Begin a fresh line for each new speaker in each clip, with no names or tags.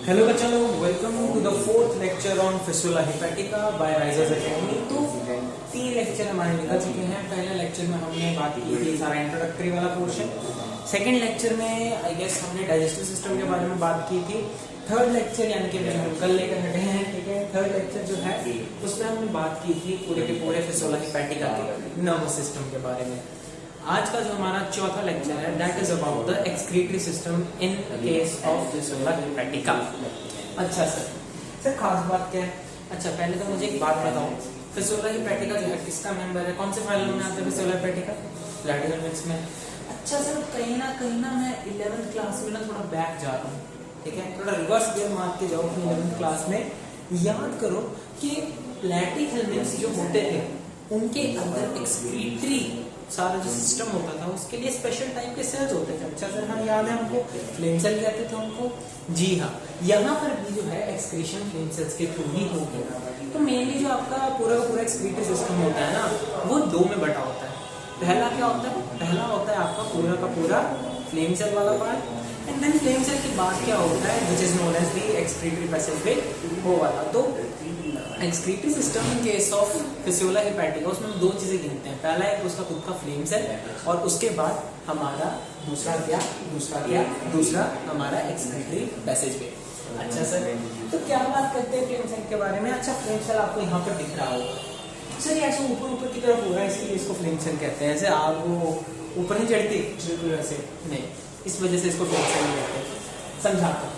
Hello बच्चों लोग, welcome to the fourth lecture on fistula hepatica by risers academy. तो 3 lecture हमारे निकल चुके हैं। पहले लेक्चर में हमने बात की थी सारा इंट्रोडक्टरी वाला पोर्शन। सेकंड लेक्चर में आई गेस हमने डाइजेस्टिव सिस्टम के बारे में बात की थी। थर्ड लेक्चर यानी कि हम कल लेकर हटे हैं, ठीक है। थर्ड लेक्चर जो है उसमें हमने बात की थी पूरे के पूरे फिस्टुला हेपेटिका के नर्वस सिस्टम के बारे में। आज का जो हमारा चौथा लेक्चर है that is about the excretory system in case of fistula hepatica. अच्छा सर खास बात क्या है? अच्छा पहले तो मुझे एक बात बताओ, फिस्टुला हेपेटिका जो है किसका मेंबर है? कौन से फाइलम में आता है फिस्टुला हेपेटिका? प्लैटिहेल्मिन्थ्स में। अच्छा सर कहीं ना मैं 11th क्लास में ना थोड़ा बैक जा रहा हूँ, ठीक है। थोड़ा रिवर्स गियर मार के जाओ अपनी 11th क्लास में। याद करो कि प्लैटिहेल्मिन्थ्स जो होते थे उनके अंदर एक्सक्रीटरी सारा जो सिस्टम होता था उसके लिए स्पेशल टाइप के सेल्स होते थे। अच्छा सर हाँ याद है हमको, फ्लेम सेल कहते थे उनको। जी हाँ, यहाँ पर भी जो है एक्सक्रीशन फ्लेम सेल्स के थ्रू ही होगा। तो मेनली जो आपका पूरा का पूरा एक्सक्रीटरी सिस्टम होता है ना वो 2 में बटा होता है। पहला क्या होता है? पहला होता है आपका पूरा का पूरा फ्लेम सेल वाला part, and then flame cell के बाद क्या होता है which is known as the excretory passageway, वो वाला। तो excretory system in case of fistula hepatica उसमें हम 2 चीजें गिनते हैं। पहला है उसका खुद का फ्लेम सेल और उसके बाद हमारा दूसरा हमारा एक्सक्रीटरी पैसेजवे। अच्छा सर तो क्या बात करते हैं फ्लेम सेल के बारे में? अच्छा फ्लेम सेल आपको यहाँ पर दिख रहा होगा सर, ये ऐसे ऊपर की तरफ हो रहा है इसलिए इसको फ्लेम सेल कहते हैं। ऐसे आग वो ऊपर नहीं चढ़ती बिल्कुल वैसे नहीं, इस वजह से इसको फ्लेम सेल कहते हैं। समझाता हूँ।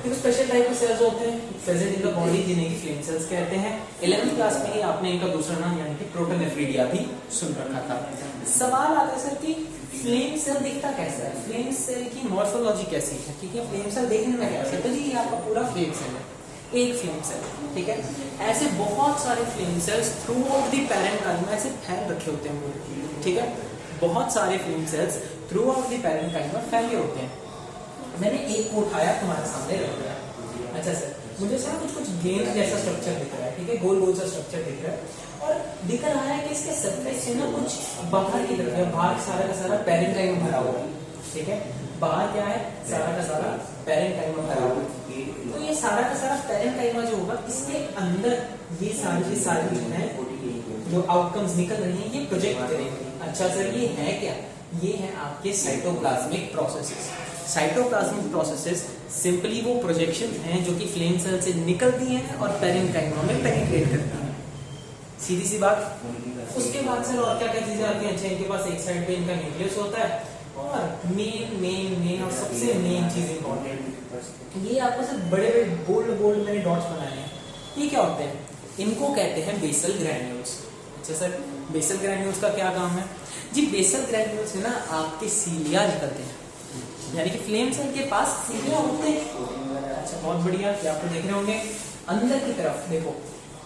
स्पेशल टाइप के सेल्स होते हैं प्रेजेंट इन द बॉडी जिन्हें की फ्लेम सेल्स कहते हैं। 11th क्लास में ही आपने इनका दूसरा नाम यानी कि प्रोटोनेफ्रिडिया भी सुन रखा था। सवाल आता है सर कि फ्लेम सेल दिखता कैसा है, फ्लेम सेल की मॉर्फोलॉजी कैसी है, ठीक है। फ्लेम सेल देखने में कैसा है? तो जी ये आपका पूरा फ्लेम सेल है, एक फ्लेम सेल, ठीक है। ऐसे बहुत सारे flame cells through out the parenchyma ऐसे फैल रखे होते हैं, ठीक है। बहुत सारे flame cells through out the parenchyma फैले होते हैं। मैंने एक को उठाया तुम्हारे सामने रख दिया। अच्छा सर मुझे सर कुछ गेंद जैसा स्ट्रक्चर दिख रहा है, ठीक है, गोल सा स्ट्रक्चर दिख रहा है और दिख रहा है कि इसके सरफेस से ना कुछ बाहर की तरफ है, बाहर सारा का सारा पैरेन्काइमा भरा हुआ है, ठीक है। बाहर क्या है? सारा का सारा पैरेन्काइमा भरा हुआ है। तो ये सारा का सारा पैरेन्काइमा जो होगा इसके अंदर ये सारी है जो आउटकम्स निकल रही हैं ये प्रोजेक्ट करेंगे। अच्छा सर ये है क्या? ये है आपके cytoplasmic processes. Cytoplasmic processes simply वो प्रोजेक्शन हैं जो कि फ्लेम सेल से निकलती हैं और पैरेन्काइमा में पेनिट्रेट करती हैं। सीधी सी बात। उसके बाद सर और क्या क्या चीजें आती हैं? अच्छा इनके पास एक साइड पे इनका न्यूक्लियस होता है और मेन और सबसे मेन चीज इंपॉर्टेंट, ये आपको सर बड़े बोल्ड मैंने डॉट्स बनाए हैं। ये क्या होते हैं? इनको कहते हैं बेसल ग्रैन्यूल्स। अच्छा सर बेसल ग्रैन्यूल्स का क्या काम है? जी बेसल ग्रैन्यूल्स से ना आपके सीलिया निकलते हैं, यानी कि फ्लेम सेल के पास सीलिया होते हैं। अच्छा बहुत बढ़िया, क्या आप देख रहे होंगे अंदर की तरफ देखो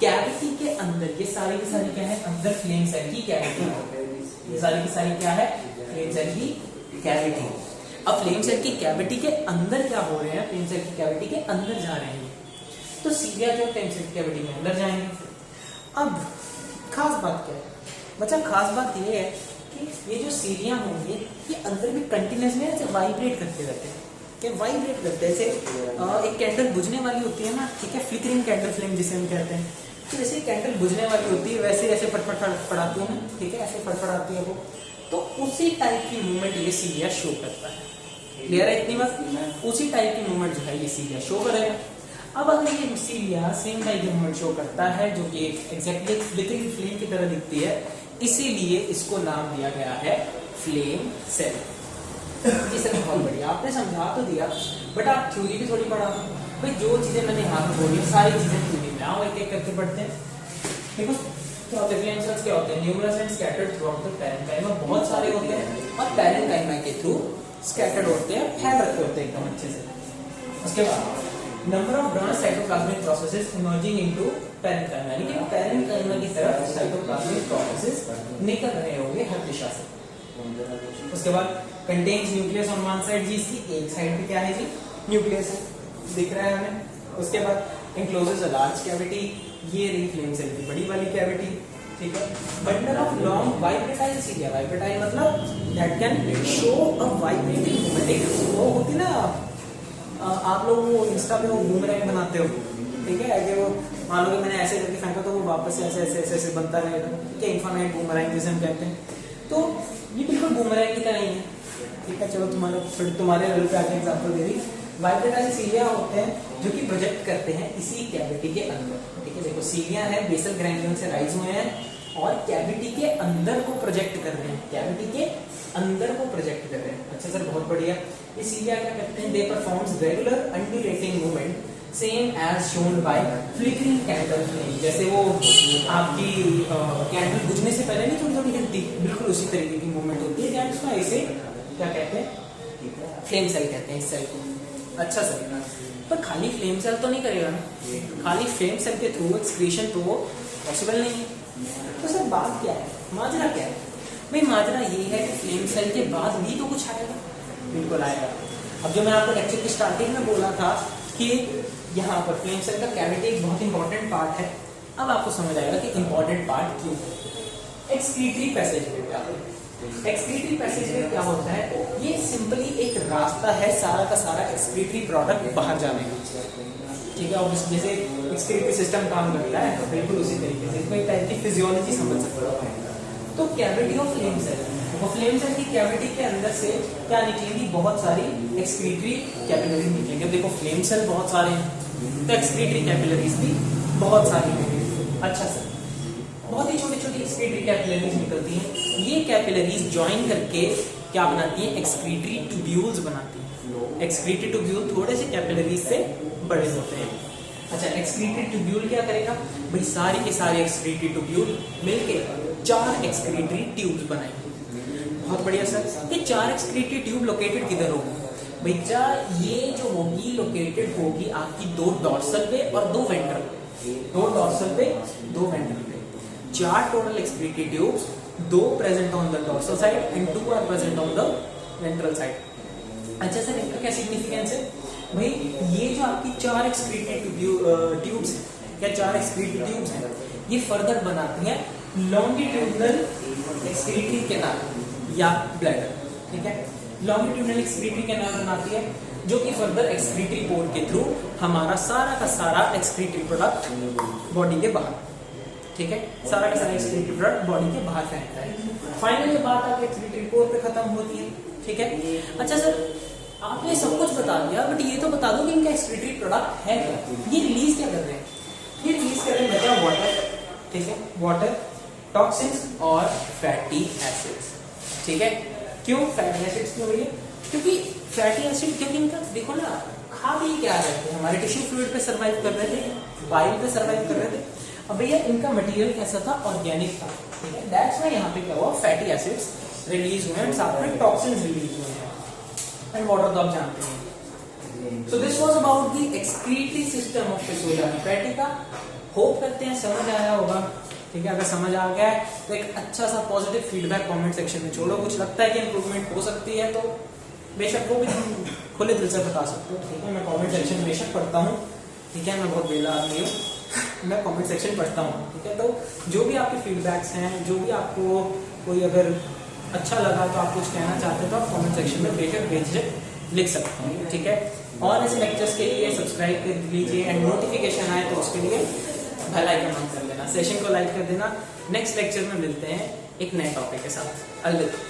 कैविटी के अंदर ये सारी की सारी क्या है? अंदर फ्लेम सेल की कैविटी, ये सारी की सारी क्या है? फ्लेम सेल की कैविटी। अब फ्लेम सेल की कैविटी के अंदर क्या हो रहे हैं? फ्लेम सेल की कैविटी के अंदर जा रहे हैं तो सीलिया जो फ्लेम सेल की कैविटी में अंदर जाएंगे। अब खास बात क्या है बच्चा? खास बात ये है कि ये जो सीलिया होंगे ये अंदर भी कंटिन्यूसली ऐसे वाइब्रेट करते रहते हैं। क्या वाइब्रेट करते हैं? जैसे एक कैंडल बुझने वाली होती है ना, ठीक है, फ्लिकरिंग कैंडल फ्लेम जिसे हम कहते हैं। तो जैसे कैंडल बुझने वाली होती है वैसे ऐसे फटफड़ाती है, ठीक है, ऐसे फटफड़ाती है वो। तो उसी टाइप की मूवमेंट ये सीलिया शो करता है। क्लियर है इतनी बात? उसी टाइप की मूवमेंट जो है ये सीलिया शो करेगा। अब अगर ये सीलिया सेम टाइप की मूवमेंट शो करता है जो कि एग्जैक्टली फ्लिकरिंग फ्लेम की तरह दिखती है, इसीलिए इसको नाम दिया गया है फ्लेम सेल। जी सर बहुत बढ़िया, आपने समझा तो दिया बट आप थ्योरी भी थोड़ी पढ़ा भाई। जो चीजें मैंने यहाँ पे बोली सारी चीजें थ्योरी में आओ एक एक करके पढ़ते हैं। देखो क्या होते हैं फ्लेम सेल्स? क्या होते हैं? Numerous and scattered through out the parenchyma, बहुत सारे होते हैं और पैरेन्काइमा के थ्रू स्कैटर्ड होते हैं, फैल रखे होते हैं एकदम अच्छे से। उसके बाद number of branch cytoplasmic processes emerging into parenchyma, यानी कि पैरेन्काइमा की तरफ साइटोप्लाज्मिक प्रोसेसेस निकल रहे होंगे हर दिशा से। उसके बाद contains nucleus on one side, जी इसकी एक साइड पे क्या है जी? न्यूक्लियस है, दिख रहा है हमें। उसके बाद एनक्लोजेस अ लार्ज कैविटी, ये रही फ्लेम सेल की बड़ी वाली कैविटी, ठीक है। बंडल ऑफ लॉन्ग वाइब्रेटाइल सीलिया, वाइब्रेटाइल मतलब that can show a vibrating movement. वो होती ना आप लोग वो इंस्टा पे वो बूमरैंग बनाते हो, ठीक है, कि वो मान लो कि मैंने ऐसे करके फेंका तो वो वापस से ऐसे ऐसे ऐसे ऐसे बनता रहेगा, ठीक है, इन्फिनिट बूमरैंग जिसे हम कहते हैं। तो ये बिल्कुल बूमरैंग की तरह ही है, ठीक है। चलो तुम्हारे लेवल पे आके एग्जांपल दे दी। वाइब्रेटाइल सीलिया होते हैं जो कि प्रोजेक्ट करते हैं इसी कैविटी के अंदर, ठीक है। देखो सीलिया है, बेसल ग्रैन्युल से राइज हुए हैं और कैविटी के अंदर को प्रोजेक्ट कर रहे हैं, कैविटी के अंदर को प्रोजेक्ट कर रहे हैं। अच्छा सर, बहुत बढ़िया। ये सीलिया क्या करते हैं? They performs regular undulating movement same as shown by flickering candle flame. जैसे वो आपकी कैंडल बुझने से पहले नहीं थोड़ी थोड़ी हिलती, बिल्कुल उसी तरीके की मूवमेंट होती है। दैट्स व्हाई इसे क्या कहते हैं? फ्लेम सेल कहते हैं इस सेल को। अच्छा सर, पर खाली फ्लेम सेल तो नहीं करेगा ना, खाली फ्लेम सेल के थ्रू एक्सक्रीशन तो पॉसिबल नहीं है। तो सर बात क्या है, माजरा क्या है? भाई माजरा ये है कि फ्लेम सेल के बाद भी तो कुछ आएगा, बिल्कुल आएगा। अब जो मैं आपको लेक्चर की स्टार्टिंग में बोला था कि यहाँ पर फ्लेम सेल का कैविटी एक बहुत इंपॉर्टेंट पार्ट है, अब आपको समझ आएगा कि इंपॉर्टेंट पार्ट क्यों है। एक्सक्रीटरी पैसेजवे क्या है? एक्सक्रीटरी पैसेजवे क्या होता है? ये सिंपली एक रास्ता है सारा का सारा एक्सक्रीटरी प्रोडक्ट बाहर जाने का, ठीक है। और जैसे एक्सक्रीटरी सिस्टम काम करता है तो बिल्कुल उसी तरीके से इसमें एक टाइप की फिजियोलॉजी समझ सकते हो। तो कैविटी ऑफ फ्लेम सेल, वो फ्लेम सेल की कैविटी के अंदर से क्या निकलेंगी? बहुत सारी एक्सक्रीटरी कैपिलरीज निकलेंगे। देखो फ्लेम सेल बहुत सारे हैं तो एक्सक्रीटरी कैपिलरीज भी बहुत सारी हैं। अच्छा सर, बहुत ही छोटी छोटी एक्सक्रीटरी कैपिलरीज निकलती हैं। ये कैपिलरीज ज्वाइन करके क्या बनाती हैं? एक्सक्रीटरी ट्यूब्यूल्स बनाती हैं। एक्सक्रीटरी ट्यूब्यूल थोड़े से कैपिलरीज से बड़े होते हैं। अच्छा, एक्सक्रीटरी ट्यूब्यूल क्या करेगा? भाई सारे के सारे एक्सक्रीटरी ट्यूब्यूल मिलके 4 एक्सक्रीटरी ट्यूब्स बनाएंगे। बहुत बढ़िया सर, ये 4 एक्सक्रीटरी ट्यूब लोकेटेड किधर होगी? भैया ये जो होगी लोकेटेड होगी आपकी 2 डॉर्सल पे और 2 वेंट्रल, 2 डॉर्सल पे 2 वेंट्रल पे। 4 total excretory tubes, 2 present on the dorsal side and 2 are present on the ventral side. अच्छा सर, इनका क्या सिग्निफिकेंस है? भाई ये जो आपकी 4 एक्सक्रीटरी ट्यूब्स हैं, या 4 एक्सक्रीटरी ट्यूब्स हैं, ये फर्दर बनाती हैं लॉन्गिट्यूडनल एक्सक्रीटरी कैनाल या ब्लैडर, ठीक है। लॉन्गिट्यूडनल एक्सक्रीटरी कैनाल बनाती है जो कि फर्दर एक्सक्रीटरी पोर्ट के थ्रू हमारा सारा का सारा एक्सक्रीटरी प्रोडक्ट बॉडी के बाहर, ठीक है, सारा का सारा एक्सक्रीटरी प्रोडक्ट बॉडी के बाहर फेंकता है। फाइनली बात आके एक्सक्रीटरी पोर्ट पे खत्म होती है, ठीक है। अच्छा सर, आपने सब कुछ बता दिया, बट ये तो बता दो कि इनका एक्सक्रीटरी प्रोडक्ट है क्या? ये रिलीज क्या कर रहे हैं? ये रिलीज कर रहे हैं बेटा वाटर, ठीक है, वाटर, टॉक्सिन्स और फैटी एसिड्स, ठीक है। क्यों फैटी एसिड्स क्यों भैया? क्योंकि फैटी एसिड, क्योंकि इनका देखो ना, खा भी क्या रहे थे, हमारे टिश्यू फ्लूइड पे सर्वाइव कर रहे थे, बाइल पे सर्वाइव कर रहे थे। अब भैया इनका मटेरियल कैसा था? ऑर्गेनिक था, ठीक है। दैट्स व्हाई यहाँ पे क्या हुआ? फैटी एसिड्स रिलीज हुए हैं, साथ में टॉक्सिन्स रिलीज हुए हैं, एंड वाटर तो आप जानते हैं। So this was about the excretory system of Physalia hepatica. Hope करते हैं समझ आया होगा, ठीक है। अगर समझ आ गया है तो एक अच्छा सा पॉजिटिव फीडबैक कमेंट सेक्शन में छोड़ो। कुछ लगता है कि इंप्रूवमेंट हो सकती है तो बेशक वो भी तुम खुले दिल से बता सकते हो, ठीक है। मैं कमेंट सेक्शन में बेशक पढ़ता हूँ, ठीक है, मैं बहुत बेला आदमी हूँ, मैं कमेंट सेक्शन पढ़ता हूँ, ठीक है। तो जो भी आपके फीडबैक्स हैं, जो भी आपको कोई अगर अच्छा लगा तो आप कुछ कहना चाहते हो तो आप कमेंट सेक्शन में बेशक लिख सकते हैं, ठीक है। और ऐसे लेक्चर्स के लिए सब्सक्राइब कर लीजिए एंड नोटिफिकेशन आए तो उसके लिए बेल आइकन ऑन कर देना, सेशन को लाइक कर देना। नेक्स्ट लेक्चर में मिलते हैं एक नए टॉपिक के साथ। अलविदा।